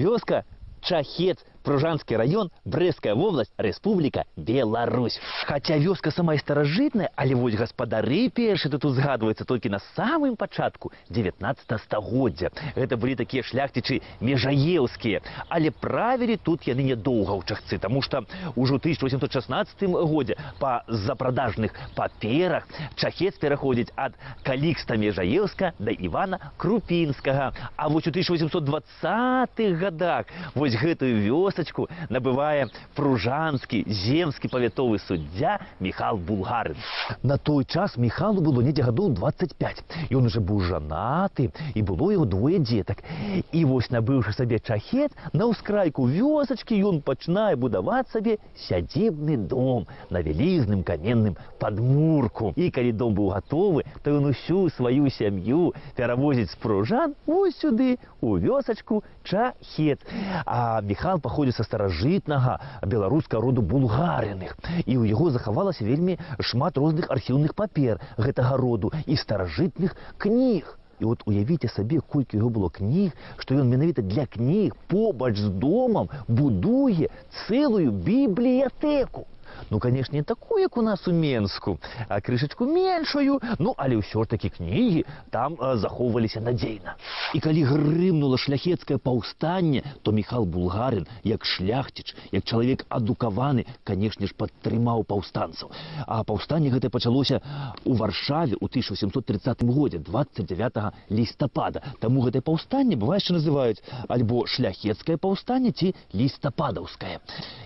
Вёска Чахец, Пружанскі раён, Брэская вобласць, Рэспубліка Беларусь. Хаця вёска сама і старажытная, але вось гаспадары першы тут узгадваюцца толькі на самым пачатку 19 стагоддзя. Гэта былі такія шляхцічы межаеўскія, але правілі тут яны нядоўга ў Чахцы, таму што ўжо ў 1816 годзе па запрадажных паперах Чахец пераходзіць ад Калікста Межаеўска да Івана Крупінскага. А вось у 1820-х годах вось гэтую вёсачку набывае пружанскі земскі павятовы суддзя Міхал Булгарин. На той час Міхалу было недзе гадоў 25. Ён уже быў жанаты, і было яго двое дзетак. І вось, набыўшы сабе Чахец, на ўскрайку вёсачкі ён пачынае будаваць сабе сядзебны дом на вялізным каменным падмурку. І калі дом быў гатовы, то ён усю сваю сям'ю перавозіць з Пружан вось сюды, у вёсачку Чахец. А Міхал паходзіць са старажытнага беларускага роду Булгарыных. І ў яго захавалася вельмі шмат розных архіўных папер гэтага роду і старажытных кніг. І от уявіце сабе, колькі яго было кніг, што ён менавіта для кніг побач з домам будуе цэлую бібліятэку. Ну, конечно, не такую, як у нас у Менску, а крышачку меншую, ну, але ўсё ж такі кнігі там захоўваліся надзейна. І калі грымнула шляхецкае паўстанне, то Міхал Булгарин, як шляхціч, як чалавек адукаваны, конечно ж, падтрымаў паўстанцаў. А паўстанне гэта пачалося ў Варшаве ў 1830 годзе, 29 лістапада. Таму гэтае паўстанне бывае яшчэ называюць альбо шляхецкае паўстанне ці лістападаўскае.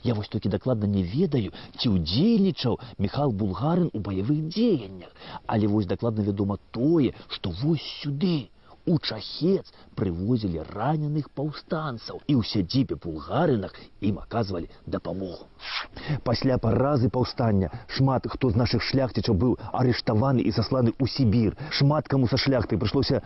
Я вось толькі дакладна не ведаю, ці ўдзельнічаў Міхал Булгарин у баявых дзеяннях. Але вось дакладна вядома тое, што вось сюды, у Чахец, прывозілі раненых паўстанцаў, і ў сядзібе Булгарынах ім аказвалі дапамогу. Пасля паразы паўстання шмат хто з нашых шляхцічаў быў арыштаваны і засланы ў Сібір. Шмат каму са шляхты прыйшлося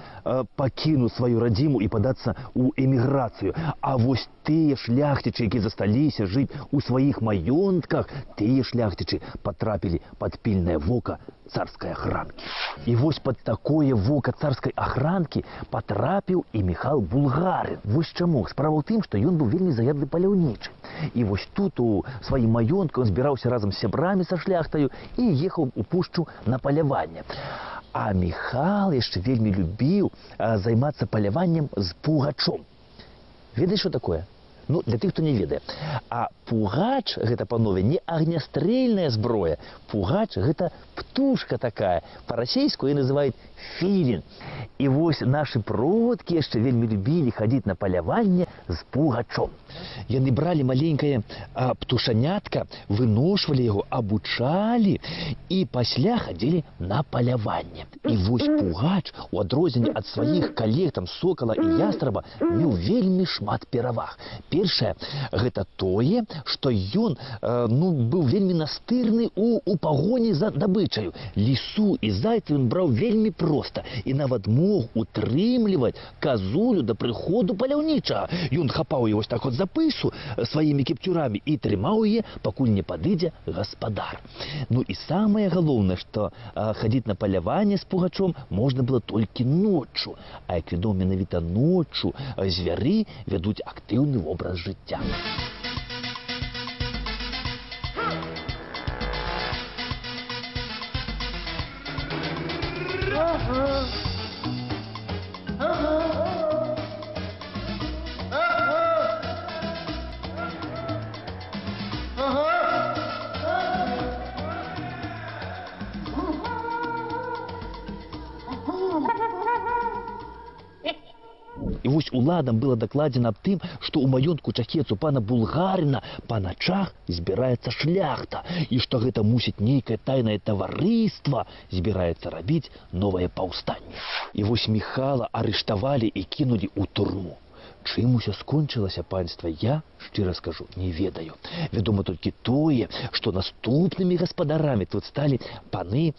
пакінуць сваю радзіму і падацца ў эміграцыю. А вось тыя шляхцічы, якія засталіся жыць у сваіх маёнтках, тыя шляхцічы патрапілі пад пільнае вока царскай ахранкі. І вось пад такое вока царскай ахранкі патрапіў і Міхал Булгарин. Вось чаму? Справа ў тым, што ён быў вельмі заядлы паляўнічы. І вось тут у сваім маёнтку ён збіраўся разам з сябрамі са шляхтаю і ехаў у пушчу на паляванне. А Міхал яшчэ вельмі любіў займацца паляваннем з пугачом. Ведаеш, што такое? Ну, для тых, хто не ведае. А пугач, гэта, панове, не агнястрэльная зброя. Пугач, гэта птушка такая. Па-расейску яе называюць філін. І вось нашы продкі яшчэ вельмі любілі хадзіць на паляванне з пугачом. Яны бралі маленькае птушанятка, выношвалі яго, абучалі і пасля хадзілі на паляванне. І вось пугач, у адрозненне ад сваіх калег, там, сокала і ястраба, меў вельмі шмат пераваг. Першае, гэта тое, што ён быў вельмі настырны у пагоні за дабычаю. Лісу і зайца ён браў вельмі проста і нават мог утрымліваць казулю да прыходу паляўнічага. Ён хапаў яе вось так от за пысу сваімі кіпцюрамі і трымаў яе, пакуль не падыдзе гаспадар. Ну і самае галоўнае, што хадзіць на паляванне з пугачом можна было толькі ноччу. А як вядома, менавіта ноччу звяры вядуць актыўны образ жыцця. І вось уладам было дакладзена аб тым, што ў маёнтку Чахец у пана Булгарина па начах збіраецца шляхта, і што гэта мусіць нейкае тайнае таварыства збіраецца рабіць новае паўстанне. І вось Міхала арыштавалі і кінулі ў турму. Чым усё скончылася, панства, я, шчыра скажу, не ведаю. Вядома толькі тое, што наступнымі гаспадарамі тут сталі паны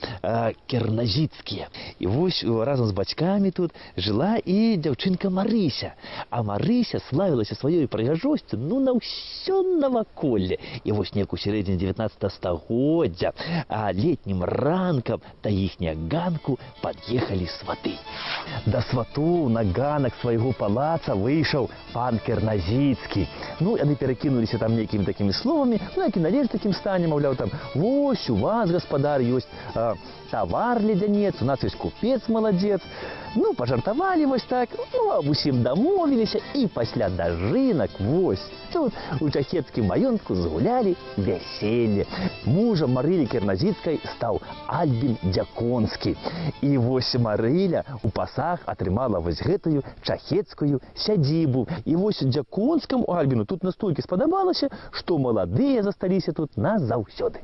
керназіцкія. І вось разам з бацькамі тут жыла і дзяўчынка Марыся. А Марыся славілася сваёй прыгажосцю, на ўсё наваколле. І вось неяк у сярэдзіне 19 стагоддзя летнім ранкам да іхняга ганку пад'ехалі сваты. Да сватоў на ганак свайго палаца выйшаў прыйшоў пан Керназіцкі. Ну, яны перакінуліся там нейкімі такімі словамі, ну, які належаць такім стане, маўляў, там, вось, у вас, гаспадар, ёсць тавар ледзянец, у нас ёсць купец маладзец. Ну, пажартавалі вось так, ну, аб усім дамовіліся, і пасля дажынак, вось, тут у чахецкім маёнтку згулялі вяселле. Мужам Марылі Керназіцкай стаў Альбін Дзяконскі. І вось Марыля у пасаг атрымала вось гэтую чахецкую сядзібу. І вось Дзяконскаму Альбіну тут настолькі спадабалася, што маладыя засталіся тут назаўсёды.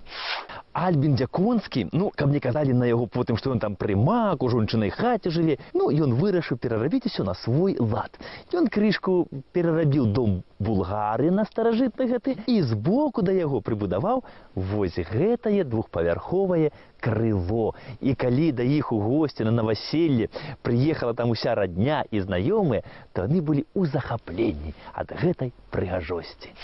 Альбін Дзяконскі, ну, каб не казалі на яго потым, што ён там прымак, у жончынай хаце жыве, ну, ён вырашыў перарабіць усё на свой лад. Ён крышку перарабіў дом Булгары на старажытны гэты і збоку да яго прыбудаваў вось гэтае двухпавярховае крыло. І калі да іх у госці на наваселле прыехала там уся радня і знаёмыя, то яны былі ў захапленні ад гэтай прыгажосці.